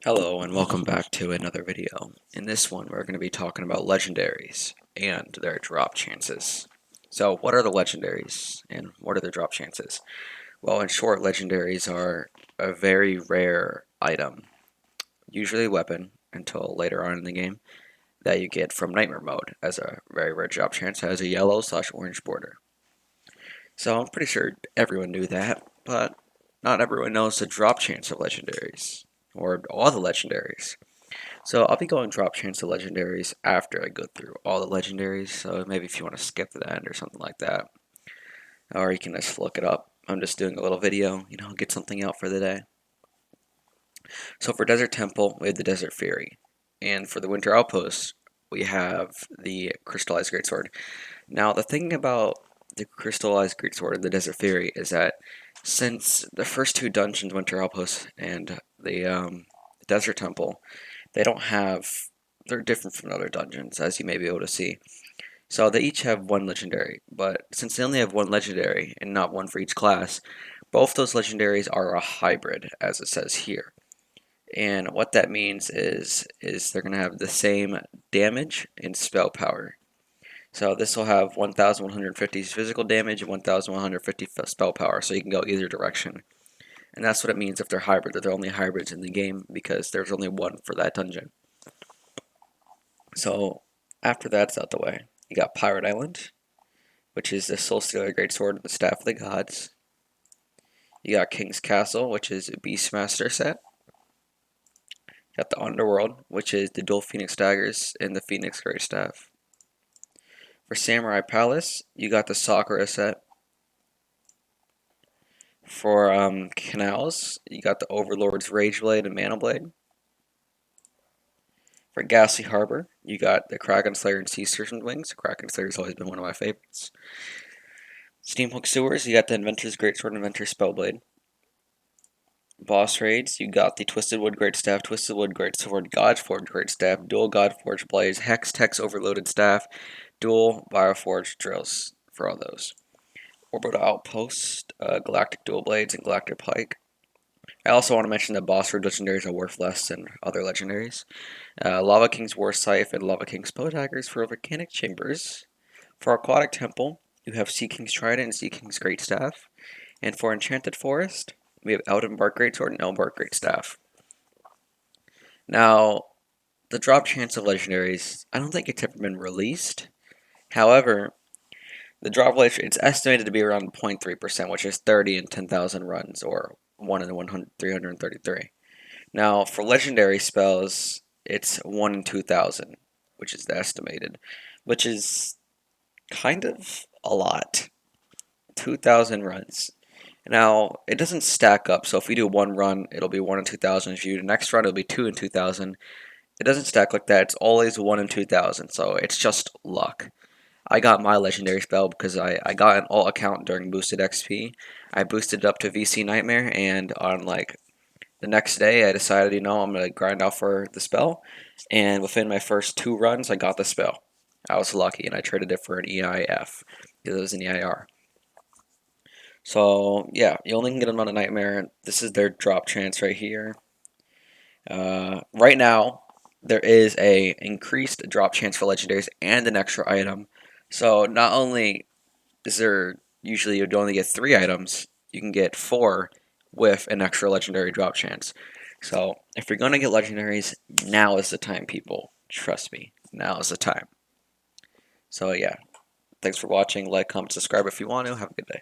Hello and welcome back to another video. In this one we're going to be talking about legendaries and their drop chances. So what are the legendaries and what are their drop chances? Well, in short, legendaries are a very rare item, usually a weapon until later on in the game, that you get from nightmare mode as a very rare drop chance. It has a yellow/orange border. So I'm pretty sure everyone knew that, but not everyone knows the drop chance of legendaries or all the legendaries. So I'll be going drop chance to legendaries after I go through all the legendaries. So maybe if you want to skip to the end or something like that, or you can just look it up. I'm just doing a little video, get something out for the day. So for Desert Temple, we have the Desert Fury, and for the Winter Outpost, we have the Crystallized Greatsword. Now the thing about the Crystallized Greatsword and the Desert Fury is that since the first two dungeons, Winter Outpost and the Desert Temple, they don't have, they're different from other dungeons, as you may be able to see. So they each have one legendary, but since they only have one legendary and not one for each class, both those legendaries are a hybrid, as it says here. And what that means is they're going to have the same damage and spell power. So this will have 1,150 physical damage and 1,150 spell power, so you can go either direction. And that's what it means if they're hybrid, that they're only hybrids in the game, because there's only one for that dungeon. So after that's out the way, you got Pirate Island, which is the Soul Stealer Greatsword and the Staff of the Gods. You got King's Castle, which is a Beastmaster set. You got the Underworld, which is the Dual Phoenix Daggers and the Phoenix Greatstaff. For Samurai Palace, you got the Sakura set. For Canals, you got the Overlord's Rage Blade and Mana Blade. For Ghastly Harbor, you got the Kraken Slayer and Sea Serpent Wings. Kraken Slayer's always been one of my favorites. Steamhook Sewers, you got the Inventor's Greatsword and Inventor's Spellblade. Boss Raids, you got the Twisted Wood Greatstaff, Twisted Wood Greatsword, Godforged Greatstaff, Dual Godforged Blades, Hex Tex Overloaded Staff, Dual Bioforged Drills for all those. Orbital Outpost, Galactic Dual Blades, and Galactic Pike. I also want to mention that Boss Raid legendaries are worth less than other legendaries. Lava King's War Scythe and Lava King's Bow Daggers for Volcanic Chambers. For Aquatic Temple, you have Sea King's Trident and Sea King's Greatstaff. And for Enchanted Forest, we have Eldenbark Greatsword and Eldenbark Greatstaff. Now, the drop chance of legendaries, I don't think it's ever been released. However, the drop rate, it's estimated to be around 0.3%, which is 30 in 10,000 runs, or 1 in 333. Now, for legendary spells, it's 1 in 2,000, which is the estimated, which is kind of a lot. 2,000 runs. Now, it doesn't stack up, so if we do one run, it'll be 1 in 2,000. If you do the next run, it'll be 2 in 2,000. It doesn't stack like that. It's always 1 in 2,000, so it's just luck. I got my legendary spell because I got an alt account during boosted XP. I boosted it up to VC Nightmare, and on like the next day, I decided, I'm going to grind out for the spell. And within my first 2 runs, I got the spell. I was lucky, and I traded it for an EIF because it was an EIR. So, yeah, you only can get them on a Nightmare. This is their drop chance right here. Right now, there is a increased drop chance for legendaries and an extra item. So, not only is there usually you'd only get 3 items, you can get 4 with an extra legendary drop chance. So, if you're going to get legendaries, now is the time, people. Trust me, now is the time. So, yeah, thanks for watching. Like, comment, subscribe if you want to. Have a good day.